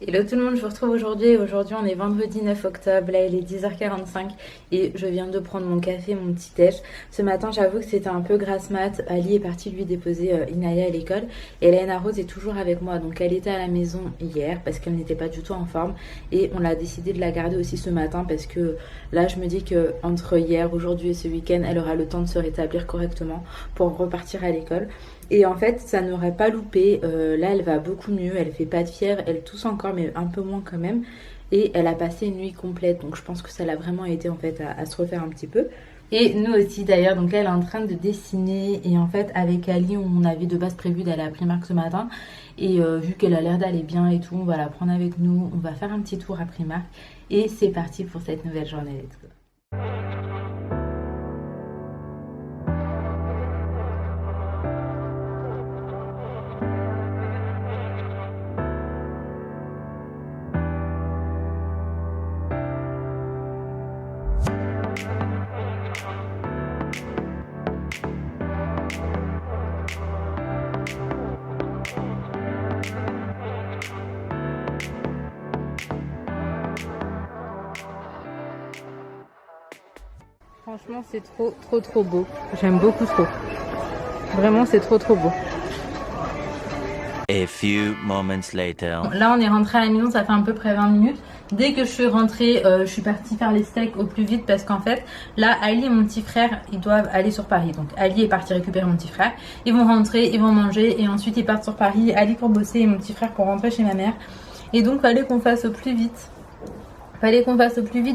Hello tout le monde, je vous retrouve aujourd'hui. Aujourd'hui on est vendredi 9 octobre, là il est 10h45 et je viens de prendre mon café, mon petit déj. Ce matin j'avoue que c'était un peu grasse mat. Ali est parti lui déposer Inaya à l'école et Léna Rose est toujours avec moi. Donc elle était à la maison hier parce qu'elle n'était pas du tout en forme et on a décidé de la garder aussi ce matin parce que là je me dis que entre hier, aujourd'hui et ce week-end elle aura le temps de se rétablir correctement pour repartir à l'école. Et en fait, ça n'aurait pas loupé. Là, elle va beaucoup mieux. Elle fait pas de fièvre. Elle tousse encore, mais un peu moins quand même. Et elle a passé une nuit complète. Donc, je pense que ça l'a vraiment aidé en fait à se refaire un petit peu. Et nous aussi d'ailleurs. Donc là, elle est en train de dessiner. Et en fait, avec Ali, on avait de base prévu d'aller à Primark ce matin. Et vu qu'elle a l'air d'aller bien et tout, on va la prendre avec nous. On va faire un petit tour à Primark. Et c'est parti pour cette nouvelle journée. Let's go. Franchement, c'est trop beau. J'aime beaucoup trop. Vraiment, c'est trop beau. A few moments later. Là, on est rentré à la maison, ça fait à peu près 20 minutes. Dès que je suis rentrée, je suis partie faire les steaks au plus vite parce qu'en fait, là, Ali et mon petit frère, ils doivent aller sur Paris. Donc, Ali est parti récupérer mon petit frère. Ils vont rentrer, ils vont manger et ensuite ils partent sur Paris. Ali pour bosser et mon petit frère pour rentrer chez ma mère. Et donc, fallait qu'on fasse au plus vite.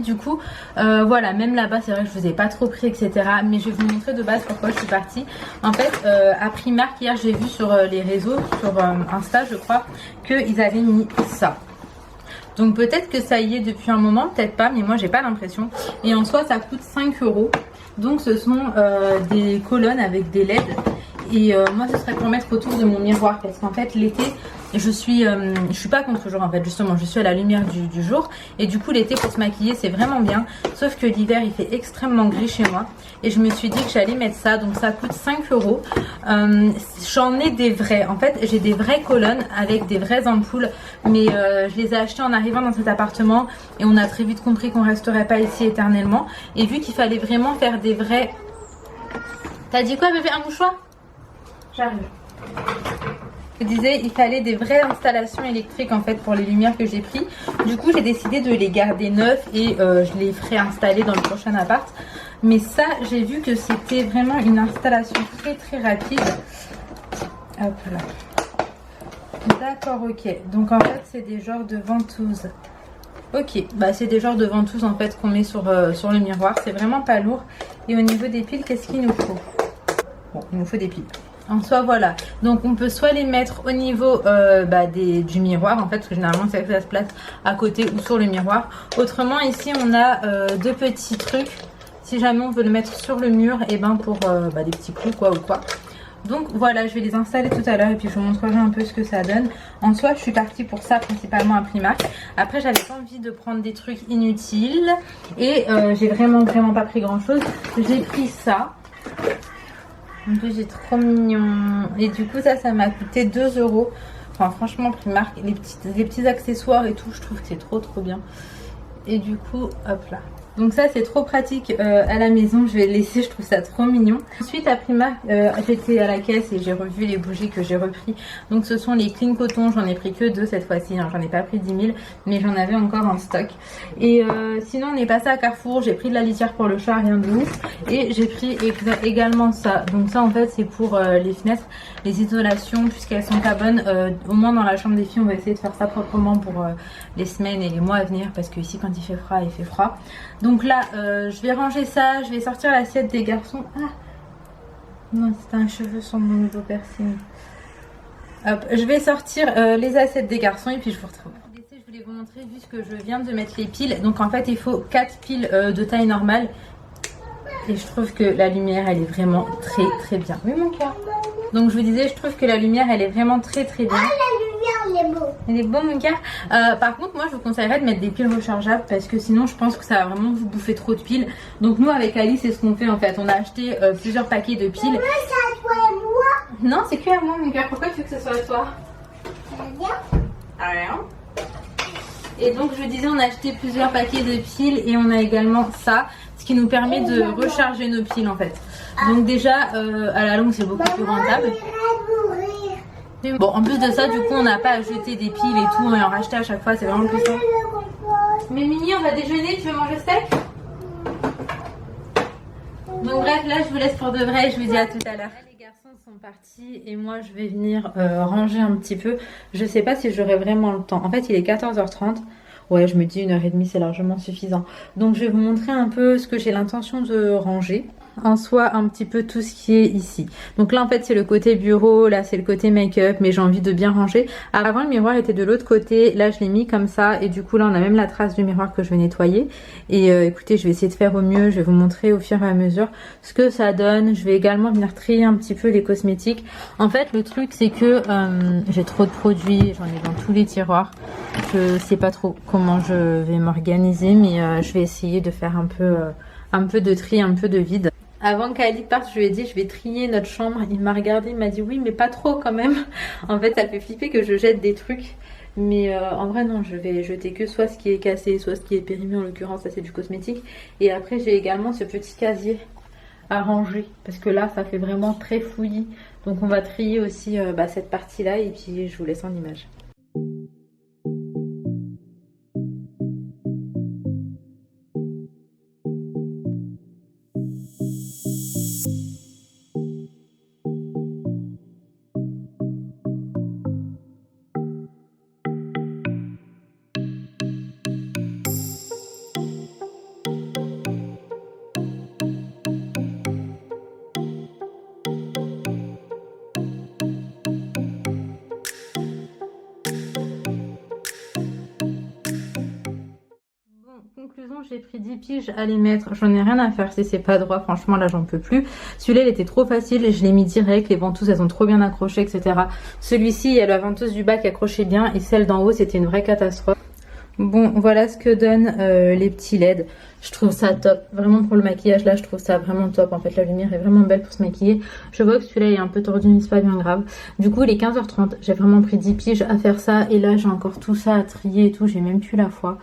Du coup voilà, même là-bas c'est vrai que je vous ai pas trop pris, etc. Mais je vais vous montrer de base pourquoi je suis partie. En fait à Primark hier j'ai vu sur les réseaux, sur Insta je crois, qu'ils avaient mis ça. Donc peut-être que ça y est depuis un moment, peut-être pas, mais moi j'ai pas l'impression. Et en soi ça coûte 5 €. Donc ce sont des colonnes avec des LED. Et moi ce serait pour mettre autour de mon miroir parce qu'en fait l'été je suis pas contre le jour en fait, justement je suis à la lumière du jour et du coup l'été pour se maquiller c'est vraiment bien, sauf que l'hiver il fait extrêmement gris chez moi et je me suis dit que j'allais mettre ça. Donc ça coûte 5 €. J'en ai des vrais, en fait j'ai des vraies colonnes avec des vraies ampoules, mais je les ai achetées en arrivant dans cet appartement et on a très vite compris qu'on resterait pas ici éternellement et vu qu'il fallait vraiment faire des vrais... T'as dit quoi bébé? Un mouchoir? J'arrive. Je disais, il fallait des vraies installations électriques en fait pour les lumières que j'ai pris. Du coup, j'ai décidé de les garder neufs et je les ferai installer dans le prochain appart. Mais ça, j'ai vu que c'était vraiment une installation très rapide. Hop là. D'accord, ok. Donc en fait, c'est des genres de ventouses. Ok, bah c'est des genres de ventouses en fait qu'on met sur le miroir. C'est vraiment pas lourd. Et au niveau des piles, qu'est-ce qu'il nous faut? Bon, il nous faut des piles. En soi voilà, donc on peut soit les mettre au niveau du miroir en fait, parce que généralement ça se place à côté ou sur le miroir. Autrement ici on a deux petits trucs, si jamais on veut le mettre sur le mur, et ben pour des petits clous quoi ou quoi. Donc voilà, je vais les installer tout à l'heure et puis je vous montrerai un peu ce que ça donne. En soi je suis partie pour ça principalement à Primark. Après j'avais pas envie de prendre des trucs inutiles et j'ai vraiment pas pris grand chose. J'ai pris ça. En plus c'est trop mignon et du coup ça m'a coûté 2 €. Enfin franchement Primark, les petits accessoires et tout, je trouve que c'est trop bien. Et du coup hop là, donc ça c'est trop pratique à la maison, je vais le laisser, je trouve ça trop mignon. Ensuite à Primark j'étais à la caisse et j'ai revu les bougies que j'ai repris. Donc ce sont les clean coton, j'en ai pris que 2 cette fois-ci, hein. J'en ai pas pris 10 000 mais j'en avais encore en stock. Et sinon on est passé à Carrefour, j'ai pris de la litière pour le chat, rien de ouf. Et j'ai pris également ça. Donc ça en fait c'est pour les fenêtres, les isolations, puisqu'elles sont pas bonnes. Au moins dans la chambre des filles on va essayer de faire ça proprement pour les semaines et les mois à venir, parce que ici quand il fait froid il fait froid. Donc là je vais ranger ça, je vais sortir l'assiette des garçons. Ah non, c'est un cheveu sur mon nouveau piercing. Hop, je vais sortir les assiettes des garçons et puis je vous retrouve. Je voulais vous montrer juste que je viens de mettre les piles. Donc en fait il faut 4 piles de taille normale. Et je trouve que la lumière elle est vraiment très bien. Oui mon cœur. Donc je vous disais, je trouve que la lumière elle est vraiment très bien. Ah, la lumière elle est beau. Elle est beau mon cœur. Par contre moi je vous conseillerais de mettre des piles rechargeables parce que sinon je pense que ça va vraiment vous bouffer trop de piles. Donc nous avec Alice c'est ce qu'on fait en fait. On a acheté plusieurs paquets de piles. Maman, c'est à toi et moi. Non c'est que à moi mon cœur. Pourquoi tu veux que ce soit à toi? Ça va bien? Rien. Et donc je disais, on a acheté plusieurs paquets de piles et on a également ça, ce qui nous permet de recharger nos piles en fait. Donc déjà à la longue c'est beaucoup plus rentable. Bon, en plus de ça, du coup on n'a pas à jeter des piles et tout, on va en racheter à chaque fois, c'est vraiment plus simple. Mais Mini, on va déjeuner, tu veux manger steak? Donc bref, là je vous laisse pour de vrai, je vous dis à tout à l'heure. Les garçons sont partis et moi je vais venir ranger un petit peu. Je sais pas si j'aurai vraiment le temps. En fait il est 14h30. Ouais, je me dis 1h30 c'est largement suffisant. Donc je vais vous montrer un peu ce que j'ai l'intention de ranger. En soi un petit peu tout ce qui est ici. Donc là en fait c'est le côté bureau, là c'est le côté make-up, mais j'ai envie de bien ranger. Avant le miroir était de l'autre côté, là je l'ai mis comme ça et du coup là on a même la trace du miroir que je vais nettoyer. Et écoutez, je vais essayer de faire au mieux, je vais vous montrer au fur et à mesure ce que ça donne. Je vais également venir trier un petit peu les cosmétiques. En fait le truc c'est que j'ai trop de produits, j'en ai dans tous les tiroirs. Je sais pas trop comment je vais m'organiser, mais je vais essayer de faire un peu de tri, un peu de vide. Avant qu'Ali parte, je lui ai dit je vais trier notre chambre. Il m'a regardé, il m'a dit oui mais pas trop quand même. En fait ça fait flipper que je jette des trucs. Mais en vrai non, je vais jeter que soit ce qui est cassé, soit ce qui est périmé, en l'occurrence ça c'est du cosmétique. Et après j'ai également ce petit casier à ranger. Parce que là ça fait vraiment très fouillis. Donc on va trier aussi cette partie là et puis je vous laisse en image. Conclusion, j'ai pris 10 piges à les mettre, j'en ai rien à faire si c'est pas droit, franchement là j'en peux plus. Celui-là il était trop facile, je l'ai mis direct, les ventouses elles ont trop bien accroché etc. Celui-ci il y a la ventouse du bas qui accrochait bien et celle d'en haut c'était une vraie catastrophe. Bon voilà ce que donnent les petits LED, je trouve ça top, vraiment pour le maquillage là je trouve ça vraiment top. En fait la lumière est vraiment belle pour se maquiller. Je vois que celui-là est un peu tordu mais c'est pas bien grave. Du coup il est 15h30, j'ai vraiment pris 10 piges à faire ça et là j'ai encore tout ça à trier et tout, j'ai même plus la foi.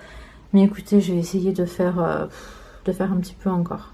Mais écoutez, je vais essayer de faire un petit peu encore.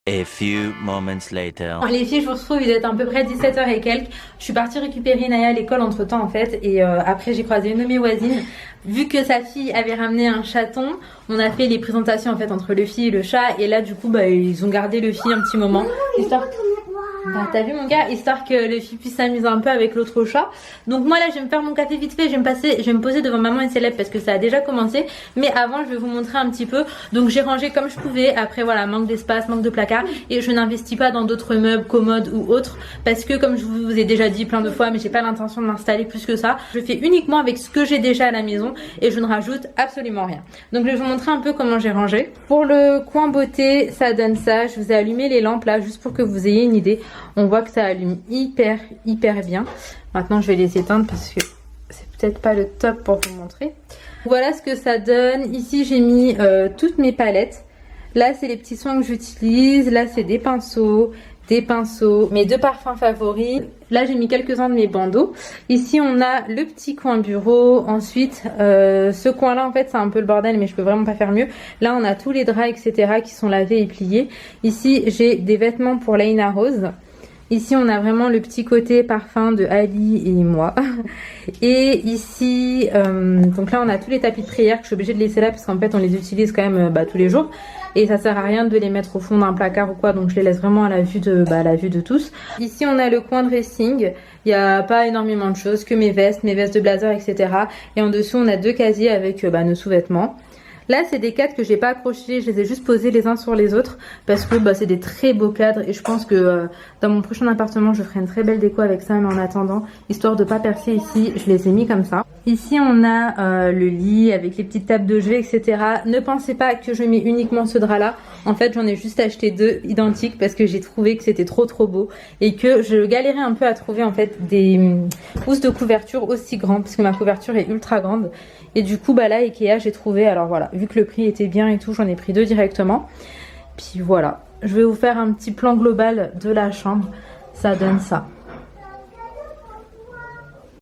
A few moments later. Bon, les filles, je vous retrouve, il est à peu près 17h et quelques. Je suis partie récupérer Naya à l'école entre temps en fait. Et après j'ai croisé une de mes voisines. Vu que sa fille avait ramené un chaton, on a fait les présentations en fait entre le fille et le chat. Et là du coup ils ont gardé le fille un petit moment. Histoire... Bah, t'as vu mon gars, histoire que le fille puisse s'amuser un peu avec l'autre chat. Donc moi là je vais me faire mon café vite fait, je vais me poser devant maman et célèbre parce que ça a déjà commencé. Mais avant je vais vous montrer un petit peu. Donc j'ai rangé comme je pouvais. Après voilà, manque d'espace, manque de placard. Et je n'investis pas dans d'autres meubles, commodes ou autres. Parce que comme je vous ai déjà dit plein de fois, mais j'ai pas l'intention de m'installer plus que ça. Je fais uniquement avec ce que j'ai déjà à la maison. Et je ne rajoute absolument rien. Donc je vais vous montrer un peu comment j'ai rangé. Pour le coin beauté, ça donne ça. Je vous ai allumé les lampes là juste pour que vous ayez une idée. On voit que ça allume hyper bien. Maintenant je vais les éteindre parce que c'est peut-être pas le top pour vous montrer. Voilà ce que ça donne. Ici j'ai mis toutes mes palettes. Là c'est les petits soins que j'utilise. Là c'est des pinceaux, mes 2 parfums favoris. Là j'ai mis quelques-uns de mes bandeaux. Ici on a le petit coin bureau. Ensuite ce coin là en fait c'est un peu le bordel mais je peux vraiment pas faire mieux. Là on a tous les draps etc qui sont lavés et pliés. Ici j'ai des vêtements pour Laina Rose. Ici on a vraiment le petit côté parfum de Ali et moi. Et ici donc là on a tous les tapis de prière que je suis obligée de laisser là parce qu'en fait on les utilise quand même tous les jours. et ça sert à rien de les mettre au fond d'un placard ou quoi, donc je les laisse vraiment à la vue de tous. Ici on a le coin dressing, il n'y a pas énormément de choses, que mes vestes de blazer, etc. Et en dessous on a 2 casiers avec nos sous-vêtements. Là c'est des cadres que j'ai pas accrochés, je les ai juste posés les uns sur les autres parce que c'est des très beaux cadres et je pense que dans mon prochain appartement je ferai une très belle déco avec ça, mais en attendant, histoire de pas percer ici, je les ai mis comme ça. Ici on a le lit avec les petites tables de jeu, etc. Ne pensez pas que je mets uniquement ce drap là, en fait j'en ai juste acheté 2 identiques parce que j'ai trouvé que c'était trop beau et que je galérais un peu à trouver en fait des housses de couverture aussi grandes parce que ma couverture est ultra grande. Et du coup là Ikea j'ai trouvé, alors voilà, vu que le prix était bien et tout, j'en ai pris 2 directement. Puis voilà, je vais vous faire un petit plan global de la chambre, ça donne ça.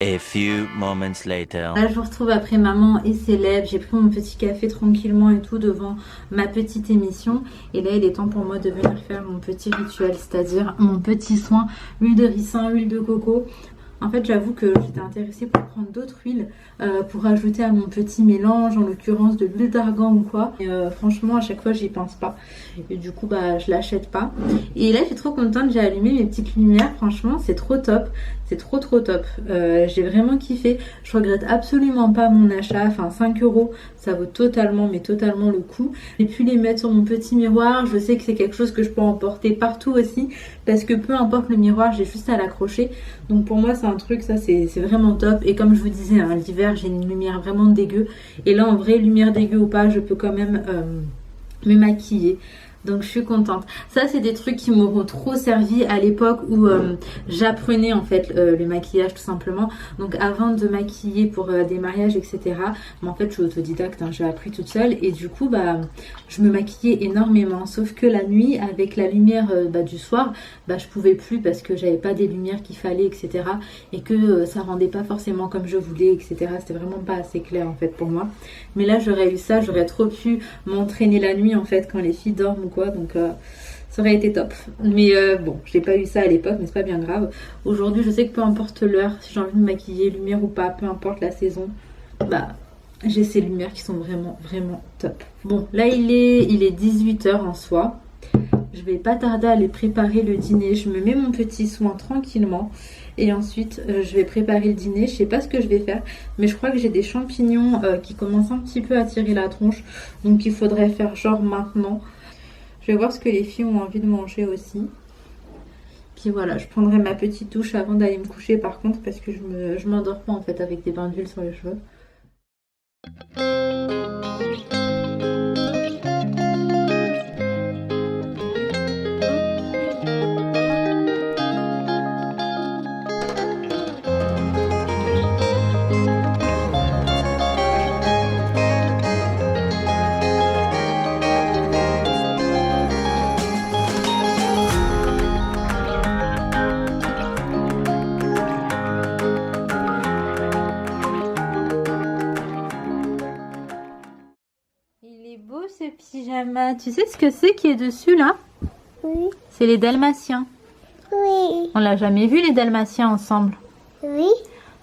A few moments later. Là je vous retrouve après maman et ses lèvres, j'ai pris mon petit café tranquillement et tout devant ma petite émission. Et là il est temps pour moi de venir faire mon petit rituel, c'est-à-dire mon petit soin, huile de ricin, huile de coco. En fait j'avoue que j'étais intéressée pour prendre d'autres huiles pour ajouter à mon petit mélange, en l'occurrence de l'huile d'argan ou quoi. Et franchement à chaque fois j'y pense pas. Et du coup je l'achète pas. Et là je suis trop contente, j'ai allumé mes petites lumières, franchement c'est trop top. C'est trop top. J'ai vraiment kiffé. Je regrette absolument pas mon achat. Enfin 5 €, ça vaut totalement le coup. J'ai pu les mettre sur mon petit miroir. Je sais que c'est quelque chose que je peux emporter partout aussi. Parce que peu importe le miroir, j'ai juste à l'accrocher. Donc pour moi c'est un truc, ça c'est vraiment top. Et comme je vous disais, hein, l'hiver j'ai une lumière vraiment dégueu. Et là en vrai, lumière dégueu ou pas, je peux quand même me maquiller. Donc je suis contente. Ça c'est des trucs qui m'auront trop servi à l'époque où j'apprenais en fait le maquillage tout simplement. Donc avant de maquiller pour des mariages, etc. Mais en fait je suis autodidacte, hein, j'ai appris toute seule. Et du coup je me maquillais énormément. Sauf que la nuit avec la lumière du soir, je pouvais plus parce que j'avais pas des lumières qu'il fallait, etc. Et que ça rendait pas forcément comme je voulais, etc. C'était vraiment pas assez clair en fait pour moi. Mais là j'aurais eu ça, j'aurais trop pu m'entraîner la nuit en fait quand les filles dorment ou quoi, donc ça aurait été top. Mais bon, j'ai pas eu ça à l'époque, mais c'est pas bien grave. Aujourd'hui je sais que peu importe l'heure, si j'ai envie de me maquiller, lumière ou pas, peu importe la saison, j'ai ces lumières qui sont vraiment top. Bon là il est 18 h en soi. Je vais pas tarder à aller préparer le dîner. Je me mets mon petit soin tranquillement. Et ensuite, je vais préparer le dîner. Je sais pas ce que je vais faire. Mais je crois que j'ai des champignons qui commencent un petit peu à tirer la tronche. Donc il faudrait faire genre maintenant. Je vais voir ce que les filles ont envie de manger aussi. Puis voilà, je prendrai ma petite douche avant d'aller me coucher par contre. Parce que je m'endors pas en fait avec des bains d'huile sur les cheveux. Ce pyjama, tu sais ce que c'est qui est dessus là? Oui. C'est les dalmatiens. Oui. On l'a jamais vu les dalmatiens ensemble. Oui.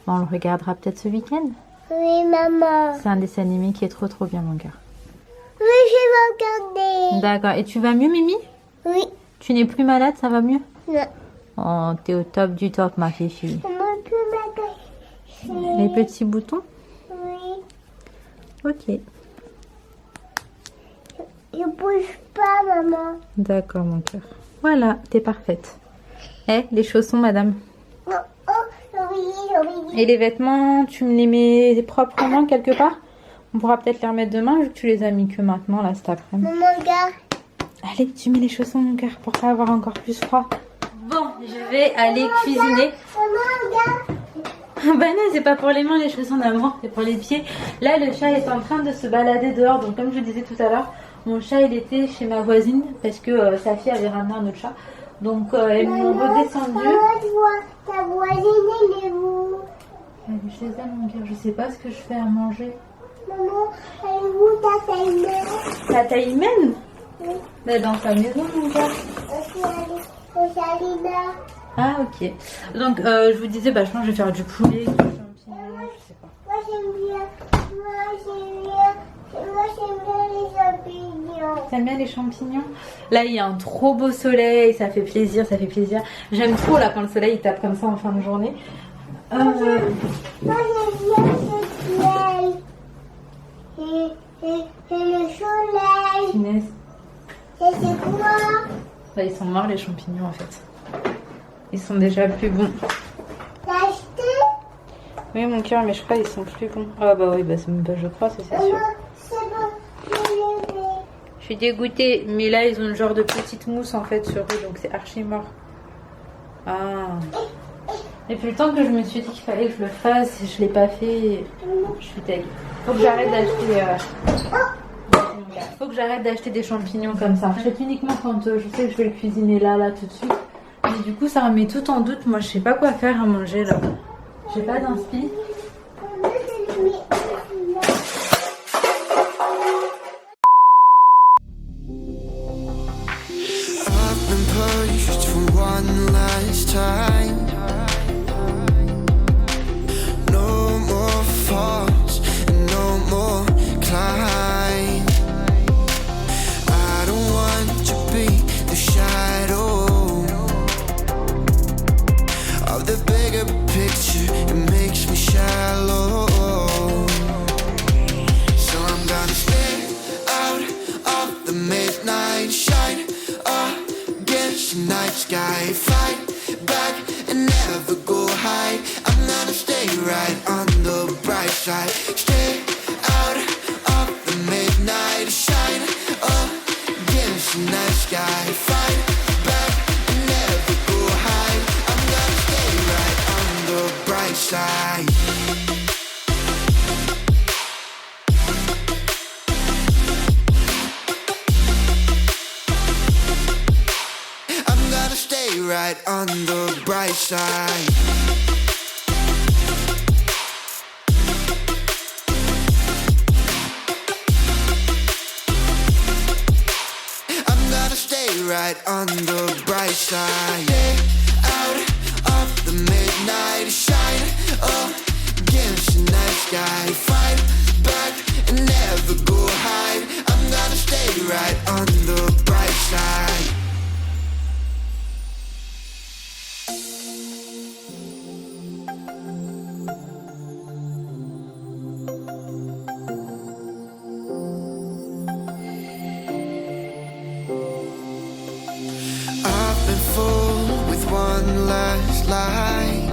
Bon, on le regardera peut-être ce week-end. Oui, maman. C'est un dessin animé qui est trop bien mon cœur. Oui, je vais regarder. D'accord, et tu vas mieux Mimi? Oui. Tu n'es plus malade, ça va mieux? Non. Oh, t'es au top du top ma fifi. Comment tu m'as Les petits boutons? Oui. Ok. Je bouge pas, maman. D'accord mon cœur. Voilà, t'es parfaite. Eh, les chaussons madame. Oh, oui. Et les vêtements, tu me les mets proprement quelque part? On pourra peut-être les remettre demain vu que tu les as mis que maintenant là cet après-midi. Maman, regarde. Allez, tu mets les chaussons mon cœur pour pas avoir encore plus froid. Bon, je vais aller cuisiner. Maman, regarde. Bah non, c'est pas pour les mains les chaussons d'amour, c'est pour les pieds. Là, le chat est en train de se balader dehors. Donc comme je disais tout à l'heure, mon chat il était chez ma voisine parce que sa fille avait ramené un autre chat. Donc elles m'ont redescendu. Ta voisine, elle est où? Elle est chez elle mon cœur, je sais pas ce que je fais à manger. Maman, elle est où ta taille humaine? Ta taille humaine? Oui. Mais dans sa maison mon cœur. Ah ok. Donc je vous disais, je pense que je vais faire du poulet, du champignon, je sais pas. Moi j'aime bien Moi, j'aime bien les champignons. T'aimes bien les champignons? Là, il y a un trop beau soleil, ça fait plaisir, ça fait plaisir. J'aime trop là quand le soleil il tape comme ça en fin de journée. Moi, j'aime bien ce soleil. Et le soleil. Punaise. Et c'est quoi? Bah, ils sont morts les champignons en fait. Ils sont déjà plus bons. T'as acheté? Oui mon cœur, mais je crois qu'ils sont plus bons. Ah bah oui, bah, je crois, c'est sûr. Maman, c'est bon. Je l'ai. Je suis dégoûtée, mais là ils ont une genre de petite mousse en fait sur eux, donc c'est archi mort. Ah. Et puis le temps que je me suis dit qu'il fallait que je le fasse, je l'ai pas fait. Je suis tag. Faut que j'arrête d'acheter. Faut que j'arrête d'acheter des champignons comme ça. J'achète uniquement quand je sais que je vais le cuisiner là tout de suite. Mais du coup ça remet tout en doute. Moi je sais pas quoi faire à manger là. J'ai pas d'inspi. Maman, je l'ai mis là. I've been punished for one last time. No more falls and no more climb. I don't want to be the shadow of the bigger picture. It makes me shallow. So I'm gonna stay out of the midnight shine against the night sky. Fight back and never go hide. I'm gonna stay right on the bright side. Stay out of the midnight shine against the night sky. Fight back and never go hide. I'm gonna stay right on the bright side. I'm gonna stay right on the bright side. I'm gonna stay right on the bright side. Stay out of the midnight shine against the night sky. Fight back and never go hide. I'm gonna stay right on the bright side. I've been fooled with one last lie.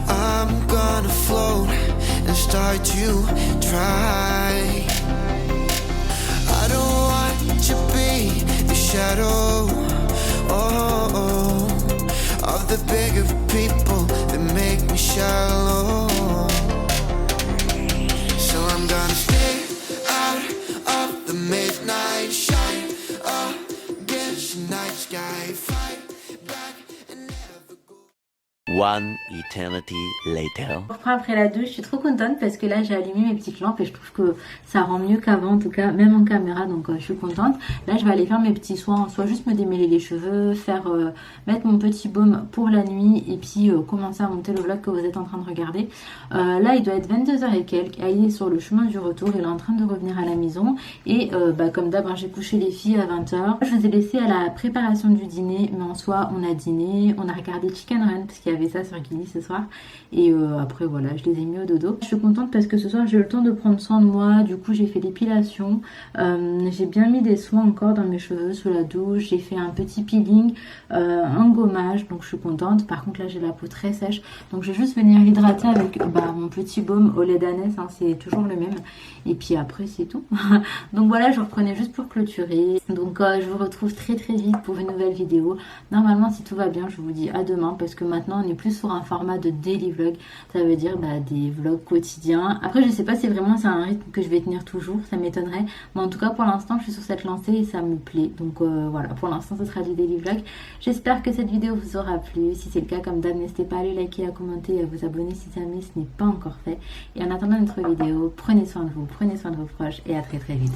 I'm gonna float and start to try. I don't want to be the shadow of the bigger people that make me shallow. So I'm gonna stay out of the midnight shine against the night sky. Fight back and never go. One eternity later. Je reprends après la douche, je suis trop contente parce que là j'ai allumé mes petites lampes et je trouve que ça rend mieux qu'avant, en tout cas même en caméra, donc je suis contente. Là je vais aller faire mes petits soins, soit juste me démêler les cheveux, mettre mon petit baume pour la nuit et puis commencer à monter le vlog que vous êtes en train de regarder. Là il doit être 22h et quelques, il est sur le chemin du retour, il est en train de revenir à la maison et comme d'hab j'ai couché les filles à 20h. Je vous ai laissé à la préparation du dîner, mais en soi on a dîné, on a regardé Chicken Run parce qu'il y avait ça sur Gilly ce soir et après voilà je les ai mis au dodo. Je suis contente parce que ce soir j'ai eu le temps de prendre soin de moi, du coup j'ai fait l'épilation, j'ai bien mis des soins encore dans mes cheveux sous la douche, j'ai fait un petit peeling, un gommage, donc je suis contente. Par contre là j'ai la peau très sèche, donc je vais juste venir l'hydrater avec mon petit baume au lait d'ânesse, hein, c'est toujours le même et puis après c'est tout. Donc voilà, je reprenais juste pour clôturer, donc je vous retrouve très vite pour une nouvelle vidéo. Normalement si tout va bien je vous dis à demain parce que maintenant on est plus sur un format de daily vlog, ça veut dire des vlogs quotidiens. Après je sais pas si vraiment c'est un rythme que je vais tenir toujours, ça m'étonnerait, mais en tout cas pour l'instant je suis sur cette lancée et ça me plaît, donc voilà, pour l'instant ce sera du daily vlog. J'espère que cette vidéo vous aura plu, si c'est le cas comme d'hab n'hésitez pas à le liker, à commenter et à vous abonner si jamais ce n'est pas encore fait. Et en attendant notre vidéo, prenez soin de vous, prenez soin de vos proches et à très vite.